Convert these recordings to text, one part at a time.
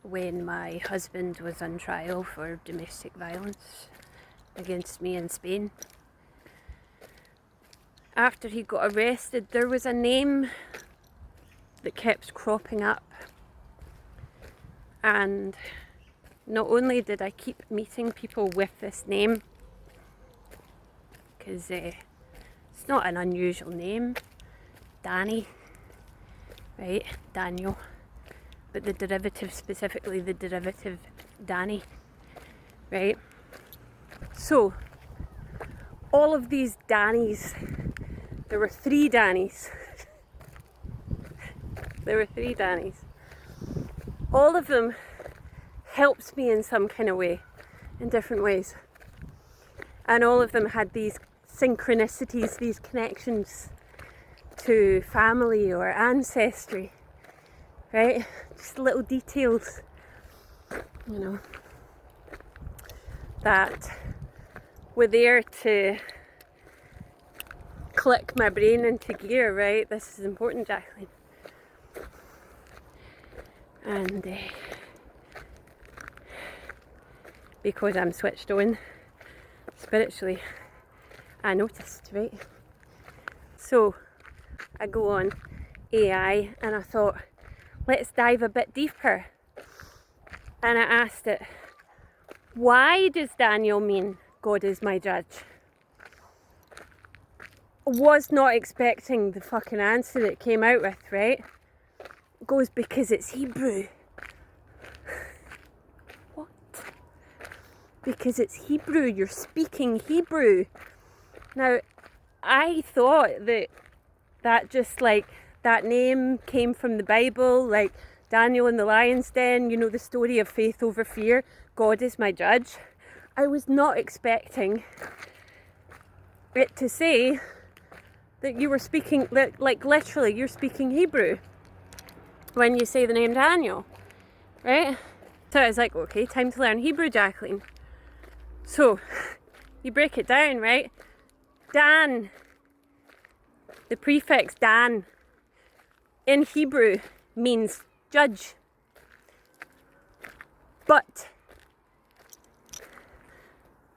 when my husband was on trial for domestic violence against me in Spain. After he got arrested, there was a name that kept cropping up, and not only did I keep meeting people with this name, because it's not an unusual name, Danny, right, Daniel, but the derivative, specifically the derivative Danny, right? So all of these Dannys, there were three Dannys. All of them helped me in some kind of way, in different ways. And all of them had these synchronicities, these connections to family or ancestry, right? Just little details, you know, that were there to click my brain into gear, right? This is important, Jacqueline. And because I'm switched on spiritually, I noticed, right? So I go on AI and I thought, let's dive a bit deeper. And I asked it, why does Daniel mean God is my judge? Was not expecting the fucking answer it came out with, right? It goes, because it's Hebrew. What? Because it's Hebrew, you're speaking Hebrew. Now, I thought that just like, that name came from the Bible, like Daniel in the lion's den, you know, the story of faith over fear, God is my judge. I was not expecting it to say that you were speaking, like literally, you're speaking Hebrew when you say the name Daniel, right? So I was like, okay, time to learn Hebrew, Jacqueline. So you break it down, right? Dan, the prefix Dan in Hebrew means judge. But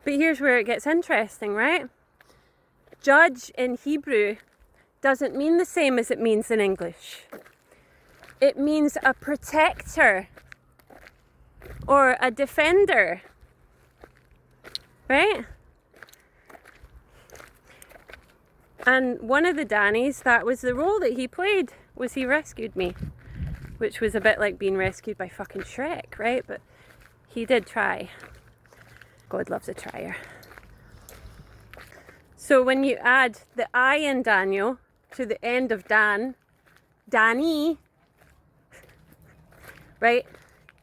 here's where it gets interesting, right? Judge in Hebrew doesn't mean the same as it means in English. It means a protector or a defender, right? And one of the Dannys, that was the role that he played, was he rescued me, which was a bit like being rescued by fucking Shrek, right? But he did try. God loves a trier. So when you add the I in Daniel to the end of Dan, Danny, right?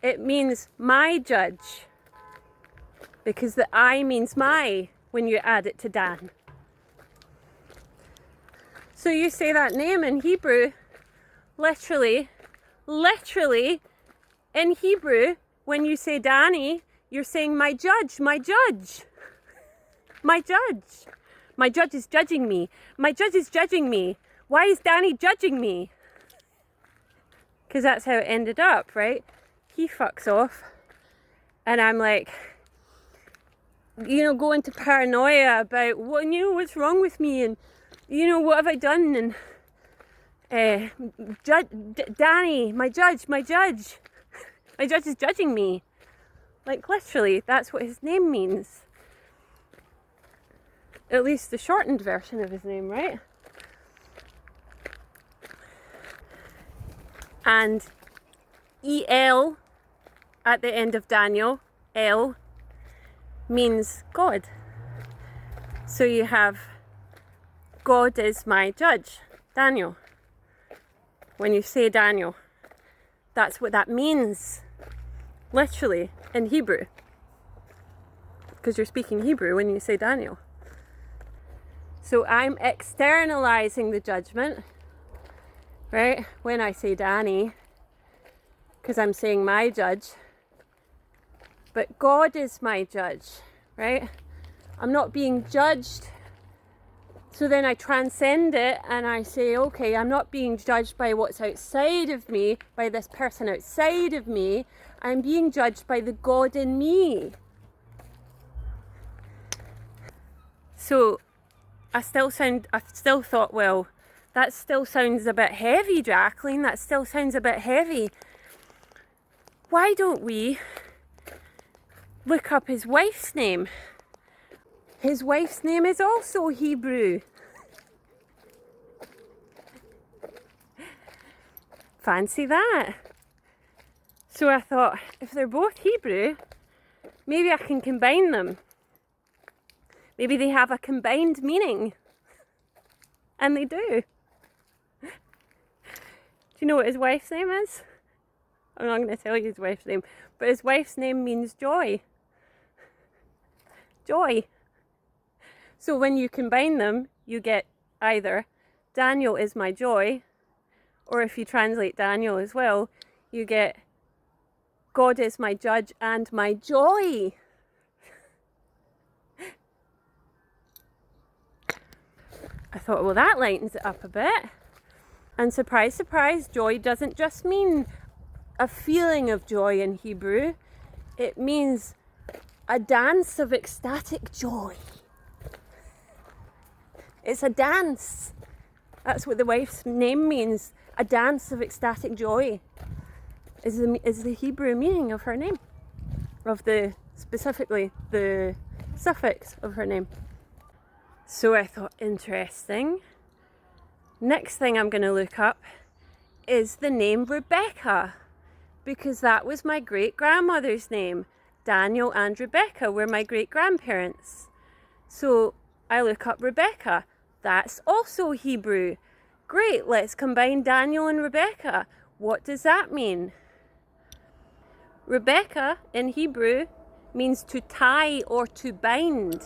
It means my judge, because the I means my when you add it to Dan. So you say that name in Hebrew, literally, in Hebrew, when you say Danny, you're saying my judge, my judge, my judge. My judge is judging me. My judge is judging me. Why is Danny judging me? Because that's how it ended up, right? He fucks off. And I'm like, you know, going to paranoia about, well, you know, what's wrong with me? And, you know, what have I done? And Danny, my judge is judging me. Like, literally, that's what his name means. At least the shortened version of his name, right? And EL at the end of Daniel, El, means God. So you have God is my judge, Daniel. When you say Daniel, that's what that means, literally, in Hebrew. Because you're speaking Hebrew when you say Daniel. So I'm externalizing the judgment, right? When I say Danny, because I'm saying my judge. But God is my judge, right? I'm not being judged. So then I transcend it and I say, okay, I'm not being judged by what's outside of me, by this person outside of me. I'm being judged by the God in me. So I still thought, well, that still sounds a bit heavy, Jacqueline. That still sounds a bit heavy. Why don't we look up his wife's name? His wife's name is also Hebrew. Fancy that. So I thought, if they're both Hebrew, maybe I can combine them. Maybe they have a combined meaning. And they do. Do you know what his wife's name is? I'm not going to tell you his wife's name, but his wife's name means joy. Joy. So when you combine them, you get either Daniel is my joy, or if you translate Daniel as well, you get God is my judge and my joy. I thought, well, that lightens it up a bit. And surprise, surprise, joy doesn't just mean a feeling of joy in Hebrew. It means a dance of ecstatic joy. It's a dance. That's what the wife's name means. A dance of ecstatic joy is the Hebrew meaning of her name. Specifically the suffix of her name. So I thought, interesting. Next thing I'm going to look up is the name Rebecca, because that was my great-grandmother's name. Daniel and Rebecca were my great-grandparents. So I look up Rebecca. That's also Hebrew. Great, let's combine Daniel and Rebecca. What does that mean? Rebecca in Hebrew means to tie or to bind.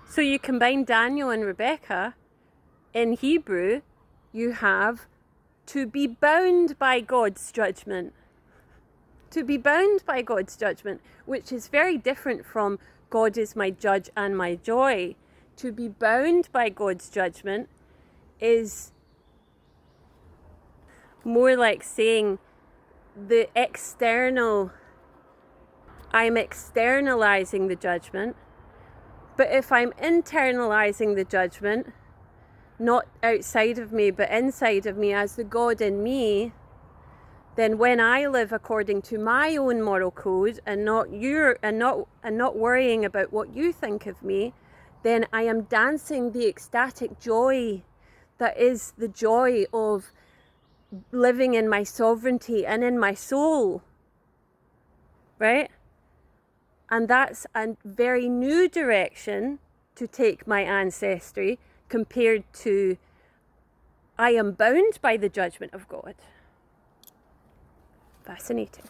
So you combine Daniel and Rebecca. In Hebrew, you have to be bound by God's judgment. To be bound by God's judgment, which is very different from God is my judge and my joy. To be bound by God's judgment is more like saying the external, I'm externalizing the judgment. But if I'm internalizing the judgment, not outside of me, but inside of me as the God in me, then when I live according to my own moral code and not worrying about what you think of me, then I am dancing the ecstatic joy that is the joy of living in my sovereignty and in my soul. Right? And that's a very new direction to take my ancestry compared to I am bound by the judgment of God. Fascinating.